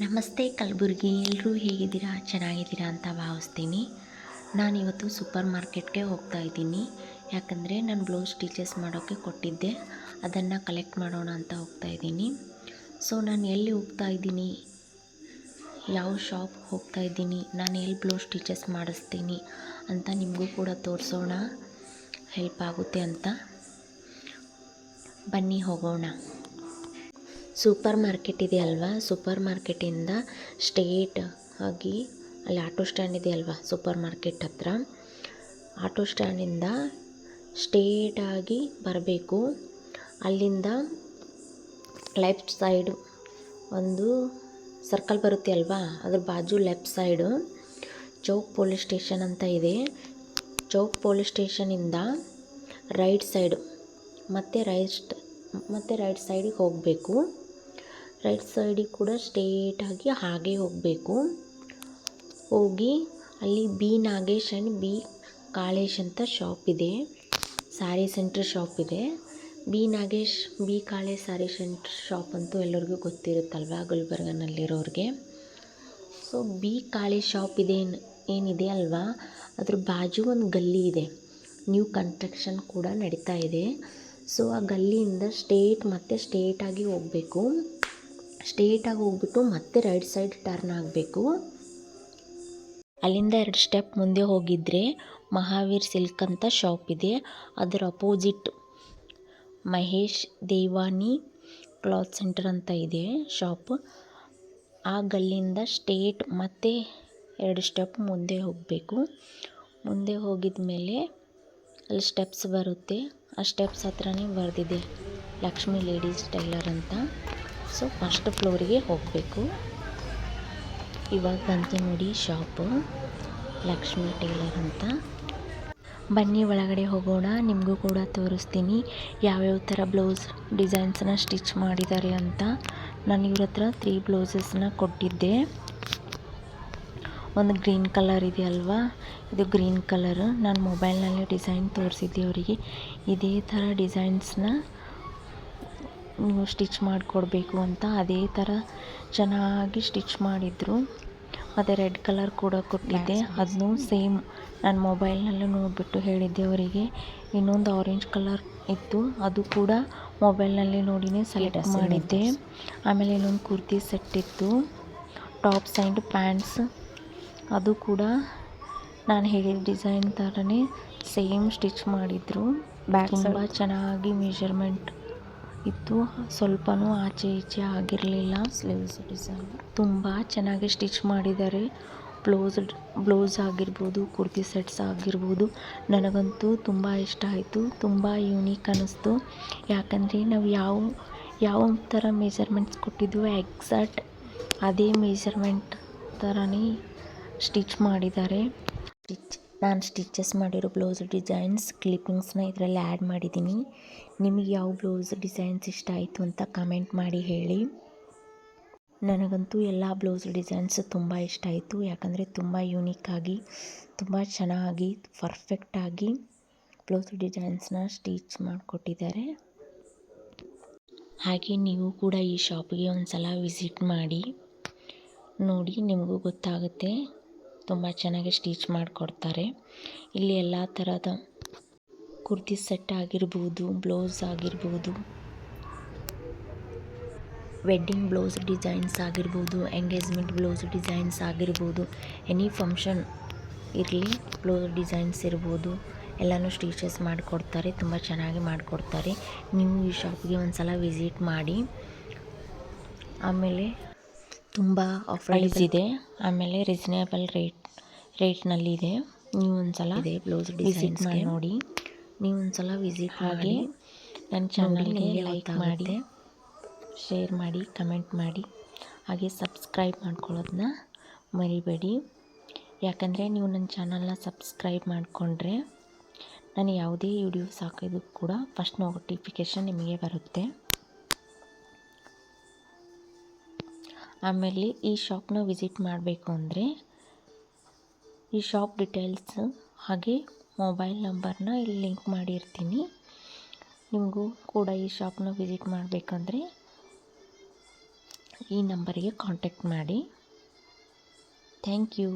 ನಮಸ್ತೆ ಕಲಬುರ್ಗಿ, ಎಲ್ಲರೂ ಹೇಗಿದ್ದೀರಾ? ಚೆನ್ನಾಗಿದ್ದೀರಾ ಅಂತ ಭಾವಿಸ್ತೀನಿ. ನಾನಿವತ್ತು ಸೂಪರ್ ಮಾರ್ಕೆಟ್ಗೆ ಹೋಗ್ತಾ ಇದ್ದೀನಿ. ಯಾಕಂದರೆ ನಾನು ಬ್ಲೌಸ್ ಸ್ಟಿಚಸ್ ಮಾಡೋಕ್ಕೆ ಕೊಟ್ಟಿದ್ದೆ, ಅದನ್ನು ಕಲೆಕ್ಟ್ ಮಾಡೋಣ ಅಂತ ಹೋಗ್ತಾ ಇದ್ದೀನಿ. ಸೊ ನಾನು ಎಲ್ಲಿ ಹೋಗ್ತಾ ಇದ್ದೀನಿ, ಯಾವ ಶಾಪ್ ಹೋಗ್ತಾ ಇದ್ದೀನಿ, ನಾನು ಎಲ್ಲಿ ಬ್ಲೌಸ್ ಸ್ಟಿಚಸ್ ಮಾಡಿಸ್ತೀನಿ ಅಂತ ನಿಮಗೂ ಕೂಡ ತೋರಿಸೋಣ, ಹೆಲ್ಪ್ ಆಗುತ್ತೆ ಅಂತ. ಬನ್ನಿ ಹೋಗೋಣ. ಸೂಪರ್ ಮಾರ್ಕೆಟ್ ಇದೆ ಅಲ್ವಾ, ಸೂಪರ್ ಮಾರ್ಕೆಟಿಂದ ಸ್ಟ್ರೇಟ್ ಆಗಿ ಅಲ್ಲಿ ಆಟೋ ಸ್ಟ್ಯಾಂಡ್ ಇದೆ ಅಲ್ವಾ ಸೂಪರ್ ಮಾರ್ಕೆಟ್ ಹತ್ರ, ಆಟೋ ಸ್ಟ್ಯಾಂಡಿಂದ ಸ್ಟ್ರೇಟಾಗಿ ಬರಬೇಕು. ಅಲ್ಲಿಂದ ಲೆಫ್ಟ್ ಸೈಡು ಒಂದು ಸರ್ಕಲ್ ಬರುತ್ತೆ ಅಲ್ವಾ, ಅದ್ರ ಬಾಜು left side Chowk police station ಅಂತ ಇದೆ. ಚೌಕ್ ಪೊಲೀಸ್ ಸ್ಟೇಷನಿಂದ ರೈಟ್ ಸೈಡು ಮತ್ತು ರೈಟ್ ಸೈಡಿಗೆ ಹೋಗಬೇಕು. ರೈಟ್ ಸೈಡಿಗೆ ಕೂಡ ಸ್ಟ್ರೇಟಾಗಿ ಹಾಗೆ ಹೋಗಬೇಕು. ಹೋಗಿ ಅಲ್ಲಿ B Nagesh and B Kalesh ಅಂತ ಶಾಪ್ ಇದೆ, ಸ್ಯಾರಿ ಸೆಂಟ್ರ್ ಶಾಪ್ ಇದೆ. B Nagesh B Kalesh saree centre shop ಅಂತೂ ಎಲ್ಲರಿಗೂ ಗೊತ್ತಿರುತ್ತಲ್ವ ಗುಲ್ಬರ್ಗನಲ್ಲಿರೋರಿಗೆ. ಸೊ ಬಿ ಕಾಳೇಶ್ ಶಾಪ್ ಇದೆ ಏನಿದೆ ಅಲ್ವಾ, ಅದ್ರ ಬಾಜು ಒಂದು ಗಲ್ಲಿ ಇದೆ, ನ್ಯೂ ಕನ್ಸ್ಟ್ರಕ್ಷನ್ ಕೂಡ ನಡೀತಾ ಇದೆ. ಸೊ ಆ ಗಲ್ಲಿಯಿಂದ ಸ್ಟ್ರೇಟಾಗಿ ಹೋಗಬೇಕು. ಸ್ಟ್ರೇಟಾಗಿ ಹೋಗ್ಬಿಟ್ಟು ಮತ್ತೆ ರೈಟ್ ಸೈಡ್ ಟರ್ನ್ ಆಗಬೇಕು. ಅಲ್ಲಿಂದ 2 ಸ್ಟೆಪ್ ಮುಂದೆ ಹೋಗಿದ್ರೆ ಮಹಾವೀರ್ ಸಿಲ್ಕ್ ಅಂತ ಶಾಪ್ ಇದೆ. ಅದರ ಅಪೋಸಿಟ್ ಮಹೇಶ್ ದೇವಾನಿ ಕ್ಲಾತ್ ಸೆಂಟರ್ ಅಂತ ಇದೆ ಶಾಪ್. ಆ ಗಲ್ಲಿಂದ ಸ್ಟ್ರೇಟ್ ಮತ್ತೆ 2 ಸ್ಟೆಪ್ ಮುಂದೆ ಹೋಗಬೇಕು. ಮುಂದೆ ಹೋಗಿದ ಮೇಲೆ ಅಲ್ಲಿ ಸ್ಟೆಪ್ಸ್ ಬರುತ್ತೆ, ಆ ಸ್ಟೆಪ್ಸ್ ಹತ್ರನೇ ಬರೆದಿದೆ ಲಕ್ಷ್ಮಿ ಲೇಡೀಸ್ ಟೈಲರ್ ಅಂತ. ಸೊ ಫಸ್ಟ್ ಫ್ಲೋರಿಗೆ ಹೋಗಬೇಕು. ಇವಾಗ ಬಂತು ನೋಡಿ ಶಾಪು, ಲಕ್ಷ್ಮಿ ಟೈಲರ್ ಅಂತ. ಬನ್ನಿ ಒಳಗಡೆ ಹೋಗೋಣ, ನಿಮಗೂ ಕೂಡ ತೋರಿಸ್ತೀನಿ ಯಾವ್ಯಾವ ಥರ ಬ್ಲೌಸ್ ಡಿಸೈನ್ಸನ್ನ ಸ್ಟಿಚ್ ಮಾಡಿದ್ದಾರೆ ಅಂತ. ನಾನು ಇವ್ರ ಹತ್ರ 3 ಬ್ಲೌಸಸ್ನ ಕೊಟ್ಟಿದ್ದೆ. ಒಂದು ಗ್ರೀನ್ ಕಲರ್ ಇದೆ ಅಲ್ವಾ, ಇದು ಗ್ರೀನ್ ಕಲರ್. ನಾನು ಮೊಬೈಲ್ನಲ್ಲಿ ಡಿಸೈನ್ ತೋರಿಸಿದ್ದೆ ಅವರಿಗೆ, ಇದೇ ಥರ ಡಿಸೈನ್ಸ್ನ ನೀವು ಸ್ಟಿಚ್ ಮಾಡಿಕೊಡ್ಬೇಕು ಅಂತ. ಅದೇ ಥರ ಚೆನ್ನಾಗಿ ಸ್ಟಿಚ್ ಮಾಡಿದರು. ಮತ್ತು ರೆಡ್ ಕಲರ್ ಕೂಡ ಕೊಟ್ಟಿದ್ದೆ, ಅದನ್ನೂ ಸೇಮ್ ನಾನು ಮೊಬೈಲ್ನಲ್ಲೂ ನೋಡಿಬಿಟ್ಟು ಹೇಳಿದ್ದೆ ಅವರಿಗೆ. ಇನ್ನೊಂದು ಆರೆಂಜ್ ಕಲರ್ ಇತ್ತು, ಅದು ಕೂಡ ಮೊಬೈಲ್ನಲ್ಲಿ ನೋಡಿನೇ ಸೆಲೆಕ್ಟ್ ಮಾಡಿದ್ದೆ. ಆಮೇಲೆ ಇನ್ನೊಂದು ಕುರ್ತಿ ಸೆಟ್ ಇತ್ತು, ಟಾಪ್ಸ್ ಆ್ಯಂಡ್ ಪ್ಯಾಂಟ್ಸ್, ಅದು ಕೂಡ ನಾನು ಹೇಳಿದ ಡಿಸೈನ್ ಥರನೇ ಸೇಮ್ ಸ್ಟಿಚ್ ಮಾಡಿದರು. ತುಂಬ ಚೆನ್ನಾಗಿ ಮೆಷರ್ಮೆಂಟ್ ಇತ್ತು, ಸ್ವಲ್ಪನೂ ಆಚೆ ಈಚೆ ಆಗಿರಲಿಲ್ಲ. ಸ್ಲೀವ್ಸ್ ಡಿಸೈನ್ ತುಂಬ ಚೆನ್ನಾಗಿ ಸ್ಟಿಚ್ ಮಾಡಿದ್ದಾರೆ. ಬ್ಲೌಸ್ ಆಗಿರ್ಬೋದು, ಕುರ್ತಿ ಸೆಟ್ಸ್ ಆಗಿರ್ಬೋದು, ನನಗಂತೂ ತುಂಬ ಇಷ್ಟ ಆಯಿತು. ತುಂಬ ಯೂನಿಕ್ ಅನ್ನಿಸ್ತು. ಯಾಕಂದರೆ ನಾವು ಯಾವ ಥರ ಮೆಜರ್ಮೆಂಟ್ಸ್ ಕೊಟ್ಟಿದ್ವೋ ಎಕ್ಸಾಕ್ಟ್ ಅದೇ ಮೆಜರ್ಮೆಂಟ್ ಥರನೇ ಸ್ಟಿಚ್ ಮಾಡಿದ್ದಾರೆ. ನಾನು ಸ್ಟಿಚಸ್ ಮಾಡಿರೋ ಬ್ಲೌಸ್ ಡಿಸೈನ್ಸ್ ಕ್ಲಿಪ್ಪಿಂಗ್ಸ್ನ ಇದರಲ್ಲಿ ಆ್ಯಡ್ ಮಾಡಿದ್ದೀನಿ. ನಿಮಗೆ ಯಾವ ಬ್ಲೌಸ್ ಡಿಸೈನ್ಸ್ ಇಷ್ಟ ಆಯಿತು ಅಂತ ಕಮೆಂಟ್ ಮಾಡಿ ಹೇಳಿ. ನನಗಂತೂ ಎಲ್ಲ ಬ್ಲೌಸ್ ಡಿಸೈನ್ಸ್ ತುಂಬ ಇಷ್ಟ ಆಯಿತು. ಯಾಕಂದರೆ ತುಂಬ ಯೂನಿಕ್ಕಾಗಿ, ತುಂಬ ಚೆನ್ನಾಗಿ, ಪರ್ಫೆಕ್ಟಾಗಿ ಬ್ಲೌಸ್ ಡಿಸೈನ್ಸ್ನ ಸ್ಟಿಚ್ ಮಾಡಿಕೊಟ್ಟಿದ್ದಾರೆ. ಹಾಗೆ ನೀವು ಕೂಡ ಈ ಶಾಪಿಗೆ ಒಂದು ಸಲ ವಿಸಿಟ್ ಮಾಡಿ ನೋಡಿ, ನಿಮಗೂ ಗೊತ್ತಾಗುತ್ತೆ. ತುಂಬ ಚೆನ್ನಾಗಿ ಸ್ಟಿಚ್ ಮಾಡಿಕೊಡ್ತಾರೆ. ಇಲ್ಲಿ ಎಲ್ಲ ಥರದ ಕುರ್ತಿ ಸೆಟ್ ಆಗಿರ್ಬೋದು, ಬ್ಲೌಸ್ ಆಗಿರ್ಬೋದು, ವೆಡ್ಡಿಂಗ್ ಬ್ಲೌಸ್ ಡಿಸೈನ್ಸ್ ಆಗಿರ್ಬೋದು, ಎಂಗೇಜ್ಮೆಂಟ್ ಬ್ಲೌಸ್ ಡಿಸೈನ್ಸ್ ಆಗಿರ್ಬೋದು, ಎನಿ ಫಂಕ್ಷನ್ ಇರಲಿ ಬ್ಲೌಸ್ ಡಿಸೈನ್ಸ್ ಇರ್ಬೋದು, ಎಲ್ಲನೂ ಸ್ಟಿಚಸ್ ಮಾಡಿಕೊಡ್ತಾರೆ. ತುಂಬ ಚೆನ್ನಾಗಿ ಮಾಡಿಕೊಡ್ತಾರೆ. ನೀವು ಈ ಶಾಪಿಗೆ ಒಂದು ಸಲ ವಿಸಿಟ್ ಮಾಡಿ. ಆಮೇಲೆ ತುಂಬ ಆಫರ್ಸ್ ಇದೆ, ಆಮೇಲೆ ರೀಸನೇಬಲ್ ರೇಟ್ನಲ್ಲಿದೆ. ನೀವು ಒಂದು ಸಲ ಬ್ಲೌಸ್ ವಿಸಿಟ್ ಮಾಡಿ ನೋಡಿ. ನೀವು ಒಂದು ಸಲ ವಿಸಿಟ್ ಮಾಡಿ ನನ್ನ ಚಾನಲ್ಗೆ ಲೈಕ್ ಮಾಡಿ, ಶೇರ್ ಮಾಡಿ, ಕಮೆಂಟ್ ಮಾಡಿ, ಹಾಗೆ ಸಬ್ಸ್ಕ್ರೈಬ್ ಮಾಡ್ಕೊಳ್ಳೋದನ್ನ ಮರಿಬೇಡಿ. ಯಾಕಂದರೆ ನೀವು ನನ್ನ ಚಾನಲ್ನ ಸಬ್ಸ್ಕ್ರೈಬ್ ಮಾಡಿಕೊಂಡ್ರೆ ನಾನು ಯಾವುದೇ ವಿಡಿಯೋಸ್ ಹಾಕೋದಕ್ಕೂ ಕೂಡ ಫಸ್ಟ್ ನೋಟಿಫಿಕೇಷನ್ ನಿಮಗೆ ಬರುತ್ತೆ. ಆಮೇಲೆ ಈ ಶಾಪ್ನ ವಿಸಿಟ್ ಮಾಡಬೇಕು ಅಂದರೆ ಈ ಶಾಪ್ ಡೀಟೇಲ್ಸ್ ಹಾಗೆ ಮೊಬೈಲ್ ನಂಬರ್ನ ಇಲ್ಲಿ ಲಿಂಕ್ ಮಾಡಿರ್ತೀನಿ. ನಿಮಗೂ ಕೂಡ ಈ ಶಾಪ್ನ ವಿಸಿಟ್ ಮಾಡಬೇಕಂದ್ರೆ ಈ ನಂಬರಿಗೆ ಕಾಂಟ್ಯಾಕ್ಟ್ ಮಾಡಿ. Thank you.